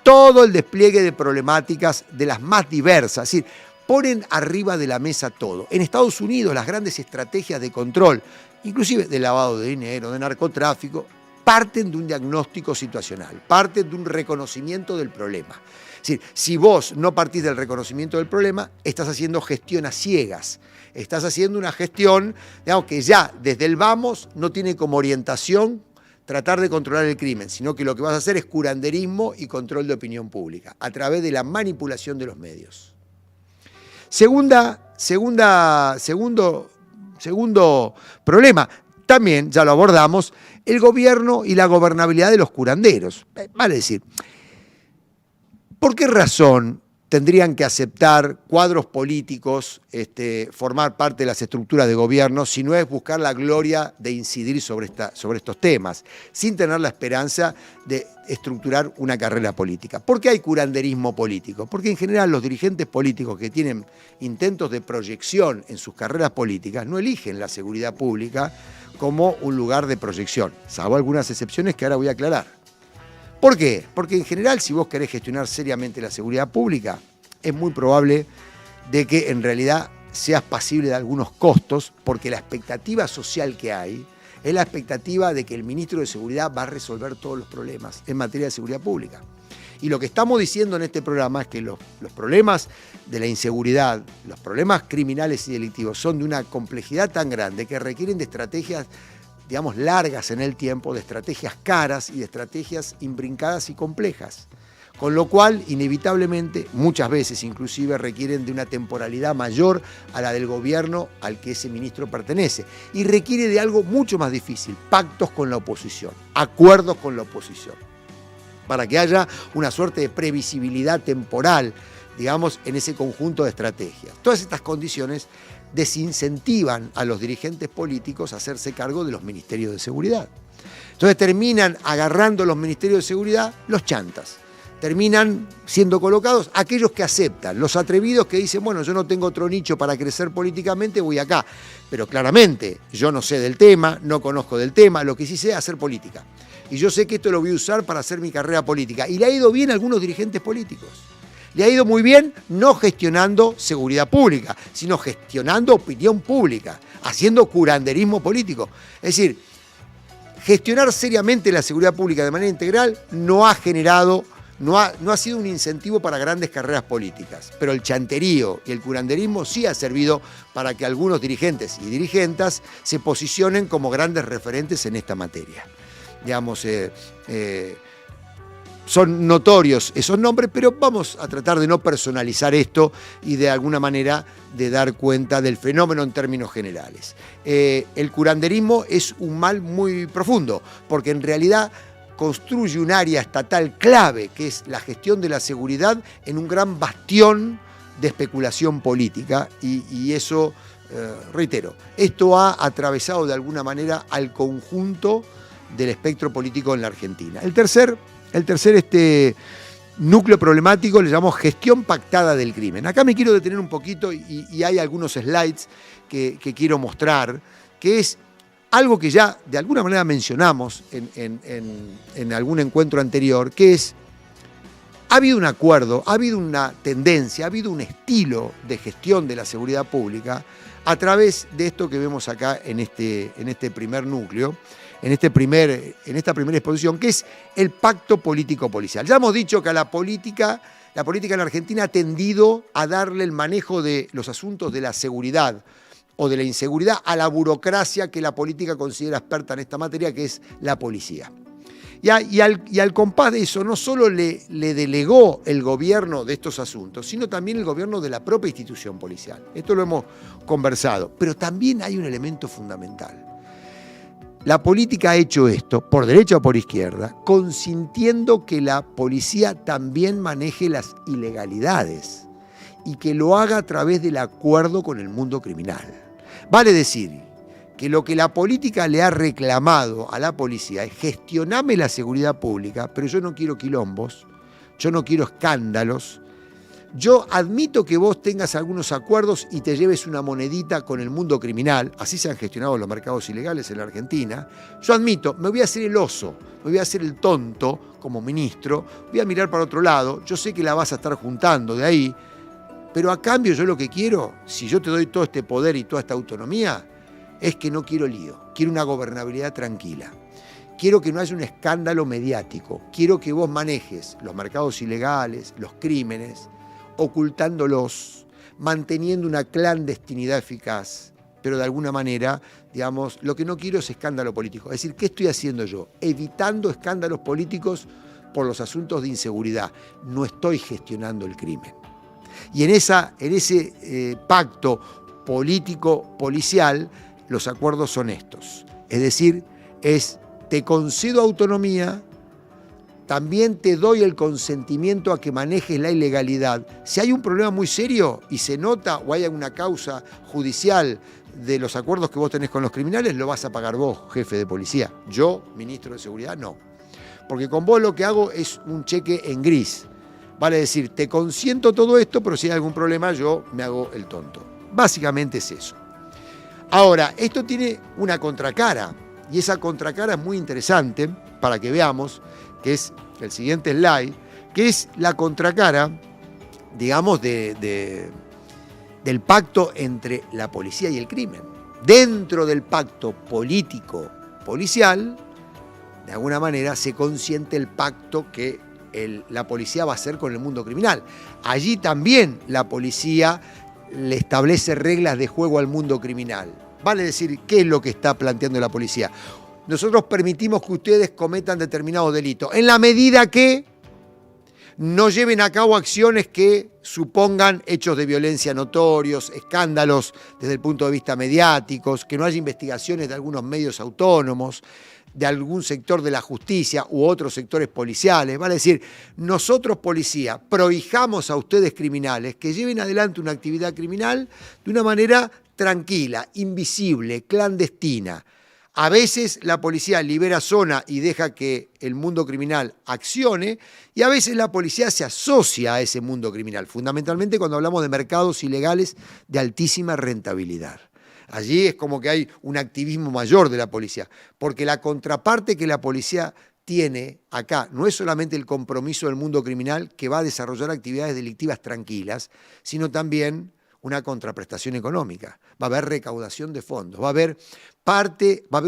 Speaker 1: todo el despliegue de problemáticas de las más diversas, es decir, ponen arriba de la mesa todo. En Estados Unidos las grandes estrategias de control, inclusive de lavado de dinero, de narcotráfico, parten de un diagnóstico situacional, parten de un reconocimiento del problema. Es decir, si vos no partís del reconocimiento del problema, estás haciendo gestión a ciegas. Estás haciendo una gestión, digamos, que ya desde el vamos no tiene como orientación tratar de controlar el crimen, sino que lo que vas a hacer es curanderismo y control de opinión pública, a través de la manipulación de los medios. Segundo problema, también ya lo abordamos, el gobierno y la gobernabilidad de los curanderos. Vale decir, ¿por qué razón tendrían que aceptar cuadros políticos formar parte de las estructuras de gobierno si no es buscar la gloria de incidir sobre estos temas, sin tener la esperanza de estructurar una carrera política? ¿Por qué hay curanderismo político? Porque en general los dirigentes políticos que tienen intentos de proyección en sus carreras políticas no eligen la seguridad pública como un lugar de proyección, salvo algunas excepciones que ahora voy a aclarar. ¿Por qué? Porque en general, si vos querés gestionar seriamente la seguridad pública, es muy probable de que en realidad seas pasible de algunos costos, porque la expectativa social que hay es la expectativa de que el ministro de Seguridad va a resolver todos los problemas en materia de seguridad pública. Y lo que estamos diciendo en este programa es que los problemas de la inseguridad, los problemas criminales y delictivos son de una complejidad tan grande que requieren de estrategias digamos, largas en el tiempo, de estrategias caras y de estrategias imbrincadas y complejas. Con lo cual, inevitablemente, muchas veces inclusive requieren de una temporalidad mayor a la del gobierno al que ese ministro pertenece. Y requiere de algo mucho más difícil, pactos con la oposición, acuerdos con la oposición, para que haya una suerte de previsibilidad temporal, digamos, en ese conjunto de estrategias. Todas estas condiciones desincentivan a los dirigentes políticos a hacerse cargo de los ministerios de seguridad. Entonces terminan agarrando los ministerios de seguridad los chantas. Terminan siendo colocados aquellos que aceptan, los atrevidos que dicen, bueno, yo no tengo otro nicho para crecer políticamente, voy acá. Pero claramente, yo no sé del tema, no conozco del tema, lo que sí sé es hacer política. Y yo sé que esto lo voy a usar para hacer mi carrera política. Y le ha ido bien a algunos dirigentes políticos. Le ha ido muy bien no gestionando seguridad pública, sino gestionando opinión pública, haciendo curanderismo político. Es decir, gestionar seriamente la seguridad pública de manera integral no ha generado... No ha sido un incentivo para grandes carreras políticas, pero el chanterío y el curanderismo sí ha servido para que algunos dirigentes y dirigentas se posicionen como grandes referentes en esta materia. Digamos, son notorios esos nombres, pero vamos a tratar de no personalizar esto y de alguna manera de dar cuenta del fenómeno en términos generales. El curanderismo es un mal muy profundo, porque en realidad construye un área estatal clave, que es la gestión de la seguridad, en un gran bastión de especulación política, y eso, reitero, esto ha atravesado de alguna manera al conjunto del espectro político en la Argentina. El tercer núcleo problemático le llamamos gestión pactada del crimen. Acá me quiero detener un poquito y hay algunos slides que quiero mostrar, que es algo que ya de alguna manera mencionamos en algún encuentro anterior, que es, ha habido un acuerdo, ha habido una tendencia, ha habido un estilo de gestión de la seguridad pública a través de esto que vemos acá en este primer núcleo, en esta primera exposición, que es el pacto político-policial. Ya hemos dicho que la política en Argentina ha tendido a darle el manejo de los asuntos de la seguridad o de la inseguridad a la burocracia que la política considera experta en esta materia, que es la policía. Y al compás de eso, no solo le delegó el gobierno de estos asuntos, sino también el gobierno de la propia institución policial. Esto lo hemos conversado, pero también hay un elemento fundamental. La política ha hecho esto, por derecha o por izquierda, consintiendo que la policía también maneje las ilegalidades y que lo haga a través del acuerdo con el mundo criminal. Vale decir que lo que la política le ha reclamado a la policía es gestioname la seguridad pública, pero yo no quiero quilombos, yo no quiero escándalos. Yo admito que vos tengas algunos acuerdos y te lleves una monedita con el mundo criminal, así se han gestionado los mercados ilegales en la Argentina. Yo admito, me voy a hacer el oso, me voy a hacer el tonto como ministro, voy a mirar para otro lado, yo sé que la vas a estar juntando de ahí, pero a cambio yo lo que quiero, si yo te doy todo este poder y toda esta autonomía, es que no quiero lío, quiero una gobernabilidad tranquila. Quiero que no haya un escándalo mediático, quiero que vos manejes los mercados ilegales, los crímenes, ocultándolos, manteniendo una clandestinidad eficaz, pero de alguna manera, digamos, lo que no quiero es escándalo político. Es decir, ¿qué estoy haciendo yo? Evitando escándalos políticos por los asuntos de inseguridad. No estoy gestionando el crimen. Y en ese pacto político-policial, los acuerdos son estos. Es decir, te concedo autonomía, también te doy el consentimiento a que manejes la ilegalidad. Si hay un problema muy serio y se nota o hay una causa judicial de los acuerdos que vos tenés con los criminales, lo vas a pagar vos, jefe de policía. Yo, ministro de Seguridad, no. Porque con vos lo que hago es un cheque en gris. Vale decir, te consiento todo esto, pero si hay algún problema yo me hago el tonto. Básicamente es eso. Ahora, esto tiene una contracara, y esa contracara es muy interesante para que veamos, que es el siguiente slide, que es la contracara, digamos, del pacto entre la policía y el crimen. Dentro del pacto político-policial, de alguna manera se consiente el pacto que la policía va a hacer con el mundo criminal. Allí también la policía le establece reglas de juego al mundo criminal. Vale decir, ¿qué es lo que está planteando la policía? nosotros permitimos que ustedes cometan determinados delitos, en la medida que no lleven a cabo acciones que supongan hechos de violencia notorios, escándalos desde el punto de vista mediáticos, que no haya investigaciones de algunos medios autónomos, de algún sector de la justicia u otros sectores policiales. Vale decir, nosotros, policía, prohijamos a ustedes criminales que lleven adelante una actividad criminal de una manera tranquila, invisible, clandestina. A veces la policía libera zona y deja que el mundo criminal accione, y a veces la policía se asocia a ese mundo criminal, fundamentalmente cuando hablamos de mercados ilegales de altísima rentabilidad. Allí es como que hay un activismo mayor de la policía, porque la contraparte que la policía tiene acá no es solamente el compromiso del mundo criminal que va a desarrollar actividades delictivas tranquilas, sino también una contraprestación económica. Va a haber recaudación de fondos, va a haber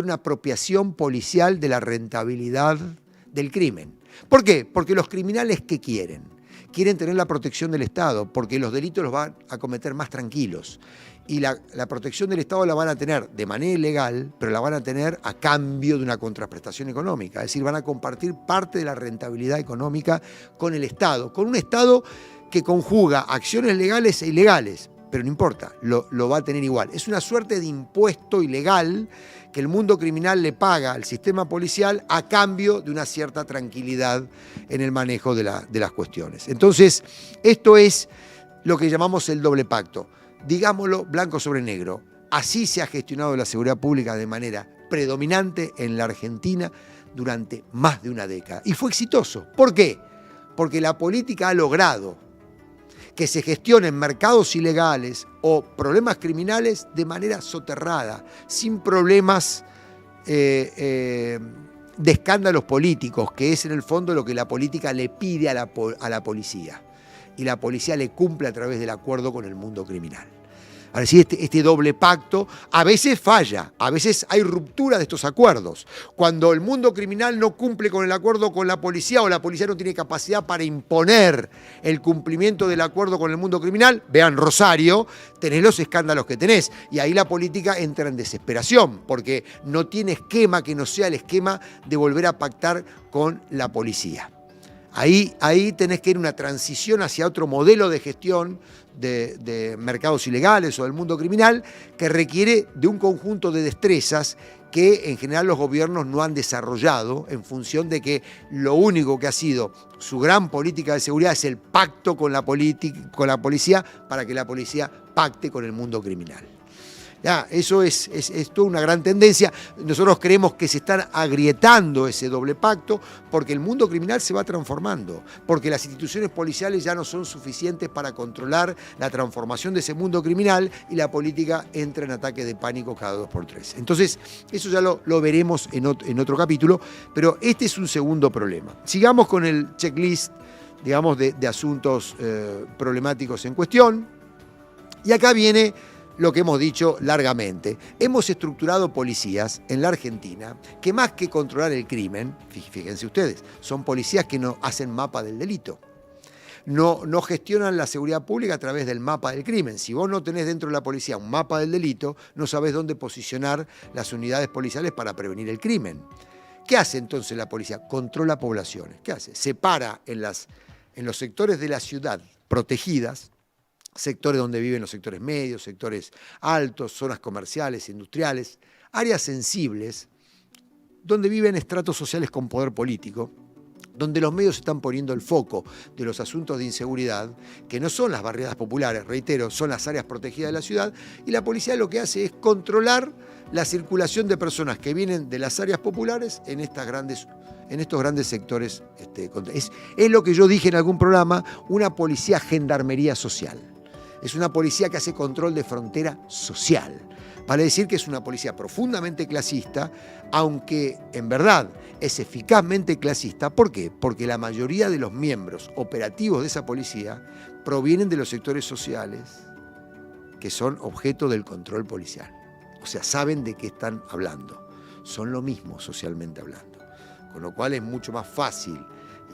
Speaker 1: una apropiación policial de la rentabilidad del crimen. ¿Por qué? Porque los criminales, ¿qué quieren? Quieren tener la protección del Estado, porque los delitos los van a cometer más tranquilos. Y la protección del Estado la van a tener de manera ilegal, pero la van a tener a cambio de una contraprestación económica. Es decir, van a compartir parte de la rentabilidad económica con el Estado, con un Estado que conjuga acciones legales e ilegales. Pero no importa, lo va a tener igual. Es una suerte de impuesto ilegal que el mundo criminal le paga al sistema policial a cambio de una cierta tranquilidad en el manejo de las cuestiones. Entonces, esto es lo que llamamos el doble pacto. Digámoslo blanco sobre negro. Así se ha gestionado la seguridad pública de manera predominante en la Argentina durante más de una década. Y fue exitoso. ¿Por qué? Porque la política ha logrado que se gestionen mercados ilegales o problemas criminales de manera soterrada, sin problemas de escándalos políticos, que es en el fondo lo que la política le pide a la policía. Y la policía le cumple a través del acuerdo con el mundo criminal. Ahora sí, este doble pacto a veces falla, a veces hay ruptura de estos acuerdos. Cuando el mundo criminal no cumple con el acuerdo con la policía o la policía no tiene capacidad para imponer el cumplimiento del acuerdo con el mundo criminal, vean Rosario, tenés los escándalos que tenés. Y ahí la política entra en desesperación, porque no tiene esquema que no sea el esquema de volver a pactar con la policía. Ahí tenés que ir una transición hacia otro modelo de gestión de mercados ilegales o del mundo criminal que requiere de un conjunto de destrezas que en general los gobiernos no han desarrollado en función de que lo único que ha sido su gran política de seguridad es el pacto con la policía para que la policía pacte con el mundo criminal. Ya, eso es toda una gran tendencia. Nosotros creemos que se están agrietando ese doble pacto porque el mundo criminal se va transformando, porque las instituciones policiales ya no son suficientes para controlar la transformación de ese mundo criminal y la política entra en ataque de pánico cada 2x3. Entonces, eso ya lo veremos en otro capítulo, pero este es un segundo problema. Sigamos con el checklist, digamos, de asuntos problemáticos en cuestión. Y acá viene lo que hemos dicho largamente. Hemos estructurado policías en la Argentina que más que controlar el crimen, fíjense ustedes, son policías que no hacen mapa del delito. No gestionan la seguridad pública a través del mapa del crimen. Si vos no tenés dentro de la policía un mapa del delito, no sabés dónde posicionar las unidades policiales para prevenir el crimen. ¿Qué hace entonces la policía? Controla poblaciones. ¿Qué hace? Separa en los sectores de la ciudad protegidas, sectores donde viven los sectores medios, sectores altos, zonas comerciales, industriales, áreas sensibles, donde viven estratos sociales con poder político, donde los medios están poniendo el foco de los asuntos de inseguridad, que no son las barriadas populares, reitero, son las áreas protegidas de la ciudad, y la policía lo que hace es controlar la circulación de personas que vienen de las áreas populares en estos grandes sectores. Es lo que yo dije en algún programa, una policía gendarmería social. Es una policía que hace control de frontera social. Vale decir que es una policía profundamente clasista, aunque en verdad es eficazmente clasista. ¿Por qué? Porque la mayoría de los miembros operativos de esa policía provienen de los sectores sociales que son objeto del control policial. O sea, saben de qué están hablando. Son lo mismo socialmente hablando. Con lo cual es mucho más fácil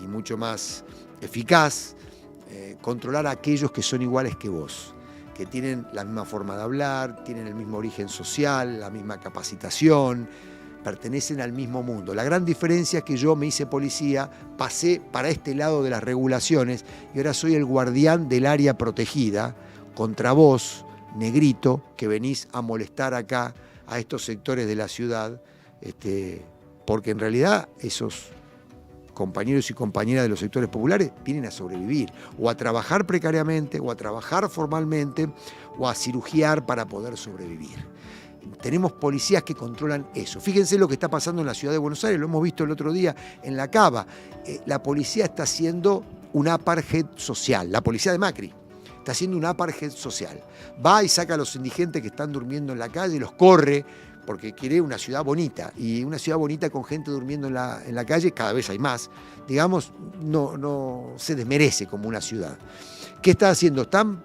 Speaker 1: y mucho más eficaz controlar a aquellos que son iguales que vos, que tienen la misma forma de hablar, tienen el mismo origen social, la misma capacitación, pertenecen al mismo mundo. La gran diferencia es que yo me hice policía, pasé para este lado de las regulaciones y ahora soy el guardián del área protegida contra vos, negrito, que venís a molestar acá a estos sectores de la ciudad, porque en realidad esos compañeros y compañeras de los sectores populares vienen a sobrevivir, o a trabajar precariamente, o a trabajar formalmente, o a cirugiar para poder sobrevivir. Tenemos policías que controlan eso. Fíjense lo que está pasando en la ciudad de Buenos Aires, lo hemos visto el otro día en La Cava. La policía está haciendo un apartheid social, la policía de Macri está haciendo un apartheid social. Va y saca a los indigentes que están durmiendo en la calle, los corre, porque quiere una ciudad bonita, y una ciudad bonita con gente durmiendo en la calle, cada vez hay más, digamos, no se desmerece como una ciudad. ¿Qué está haciendo? Están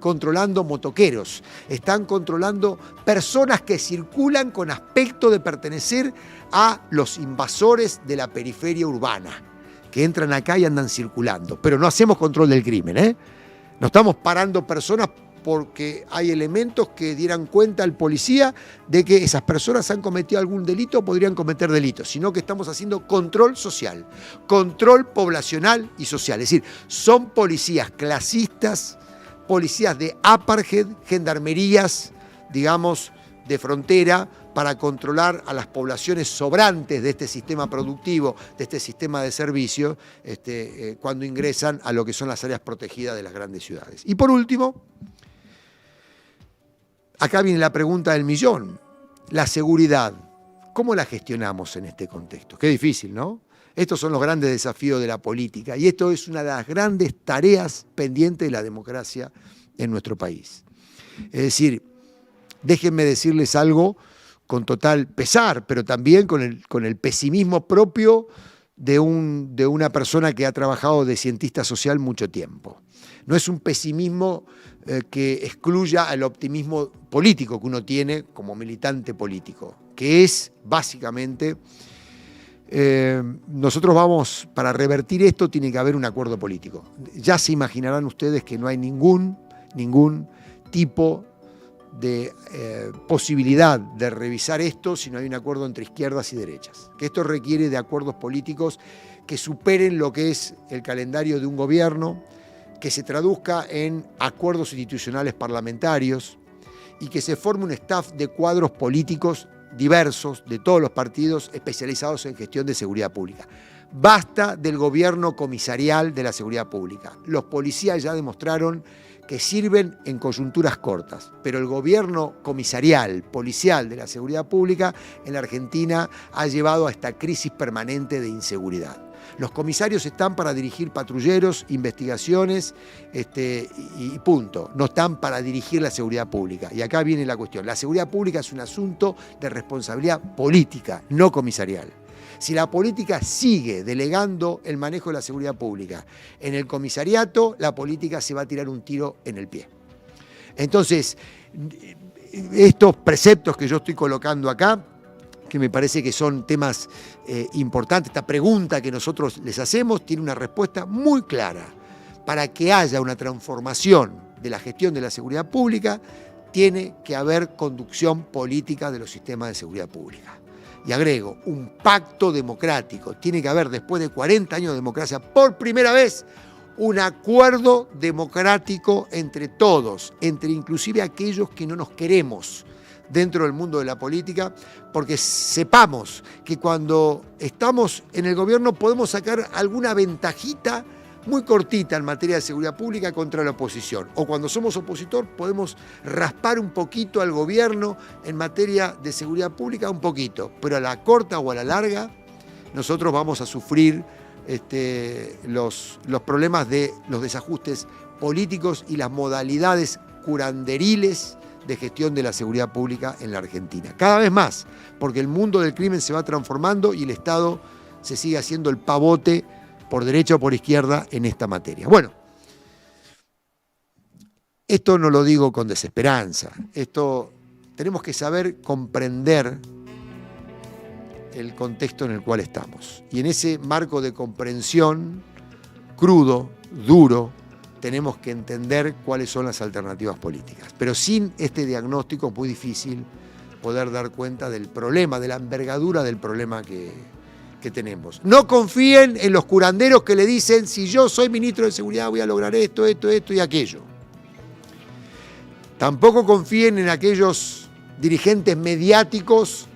Speaker 1: controlando motoqueros, están controlando personas que circulan con aspecto de pertenecer a los invasores de la periferia urbana, que entran acá y andan circulando, pero no hacemos control del crimen, ¿eh? No estamos parando personas porque hay elementos que dieran cuenta al policía de que esas personas han cometido algún delito o podrían cometer delitos, sino que estamos haciendo control social, control poblacional y social. Es decir, son policías clasistas, policías de apartheid, gendarmerías, digamos, de frontera, para controlar a las poblaciones sobrantes de este sistema productivo, de este sistema de servicio, cuando ingresan a lo que son las áreas protegidas de las grandes ciudades. Y por último, acá viene la pregunta del millón, la seguridad. ¿Cómo la gestionamos en este contexto? Qué difícil, ¿no? Estos son los grandes desafíos de la política y esto es una de las grandes tareas pendientes de la democracia en nuestro país. Es decir, déjenme decirles algo con total pesar, pero también con el pesimismo propio de una persona que ha trabajado de cientista social mucho tiempo. No es un pesimismo que excluya al optimismo político que uno tiene como militante político, que es básicamente, nosotros vamos, para revertir esto tiene que haber un acuerdo político. Ya se imaginarán ustedes que no hay ningún tipo de posibilidad de revisar esto si no hay un acuerdo entre izquierdas y derechas. Que esto requiere de acuerdos políticos que superen lo que es el calendario de un gobierno, que se traduzca en acuerdos institucionales parlamentarios y que se forme un staff de cuadros políticos diversos de todos los partidos especializados en gestión de seguridad pública. Basta del gobierno comisarial de la seguridad pública. Los policías ya demostraron que sirven en coyunturas cortas, pero el gobierno comisarial, policial de la seguridad pública en la Argentina ha llevado a esta crisis permanente de inseguridad. Los comisarios están para dirigir patrulleros, investigaciones y punto. No están para dirigir la seguridad pública. Y acá viene la cuestión. La seguridad pública es un asunto de responsabilidad política, no comisarial. Si la política sigue delegando el manejo de la seguridad pública en el comisariato, la política se va a tirar un tiro en el pie. Entonces, estos preceptos que yo estoy colocando acá, que me parece que son temas importantes, esta pregunta que nosotros les hacemos tiene una respuesta muy clara. Para que haya una transformación de la gestión de la seguridad pública, tiene que haber conducción política de los sistemas de seguridad pública. Y agrego, un pacto democrático. Tiene que haber, después de 40 años de democracia, por primera vez, un acuerdo democrático entre todos, entre inclusive aquellos que no nos queremos dentro del mundo de la política, porque sepamos que cuando estamos en el gobierno podemos sacar alguna ventajita muy cortita en materia de seguridad pública contra la oposición. O cuando somos opositor podemos raspar un poquito al gobierno en materia de seguridad pública, un poquito. Pero a la corta o a la larga nosotros vamos a sufrir los problemas de los desajustes políticos y las modalidades curanderiles de gestión de la seguridad pública en la Argentina. Cada vez más, porque el mundo del crimen se va transformando y el Estado se sigue haciendo el pavote por derecha o por izquierda en esta materia. Bueno, esto no lo digo con desesperanza, esto tenemos que saber comprender el contexto en el cual estamos. Y en ese marco de comprensión crudo, duro, tenemos que entender cuáles son las alternativas políticas. Pero sin este diagnóstico es muy difícil poder dar cuenta del problema, de la envergadura del problema que tenemos. No confíen en los curanderos que le dicen, si yo soy ministro de Seguridad voy a lograr esto, esto, esto y aquello. Tampoco confíen en aquellos dirigentes mediáticos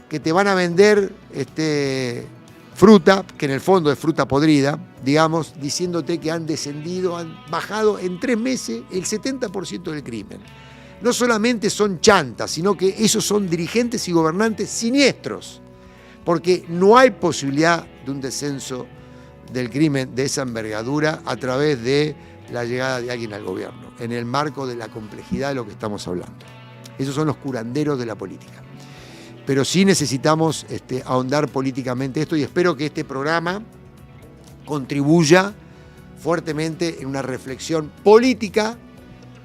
Speaker 1: que te van a vender fruta, que en el fondo es fruta podrida, digamos, diciéndote que han descendido, han bajado en 3 meses el 70% del crimen. No solamente son chantas, sino que esos son dirigentes y gobernantes siniestros, porque no hay posibilidad de un descenso del crimen de esa envergadura a través de la llegada de alguien al gobierno, en el marco de la complejidad de lo que estamos hablando. Esos son los curanderos de la política. Pero sí necesitamos ahondar políticamente esto y espero que este programa contribuya fuertemente en una reflexión política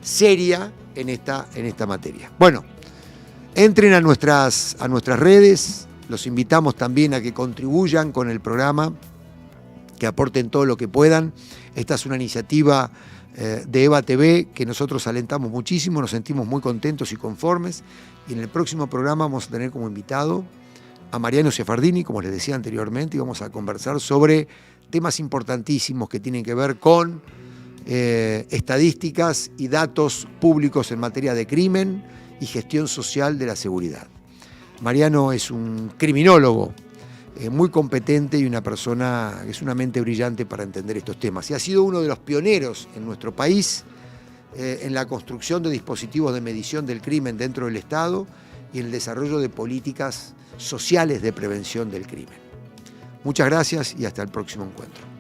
Speaker 1: seria en esta materia. Bueno, entren a nuestras redes, los invitamos también a que contribuyan con el programa, que aporten todo lo que puedan. Esta es una iniciativa de EVA TV que nosotros alentamos muchísimo, nos sentimos muy contentos y conformes, y en el próximo programa vamos a tener como invitado a Mariano Sefardini, como les decía anteriormente, y vamos a conversar sobre temas importantísimos que tienen que ver con estadísticas y datos públicos en materia de crimen y gestión social de la seguridad. Mariano es un criminólogo muy competente y una persona que es una mente brillante para entender estos temas. Y ha sido uno de los pioneros en nuestro país en la construcción de dispositivos de medición del crimen dentro del Estado y en el desarrollo de políticas sociales de prevención del crimen. Muchas gracias y hasta el próximo encuentro.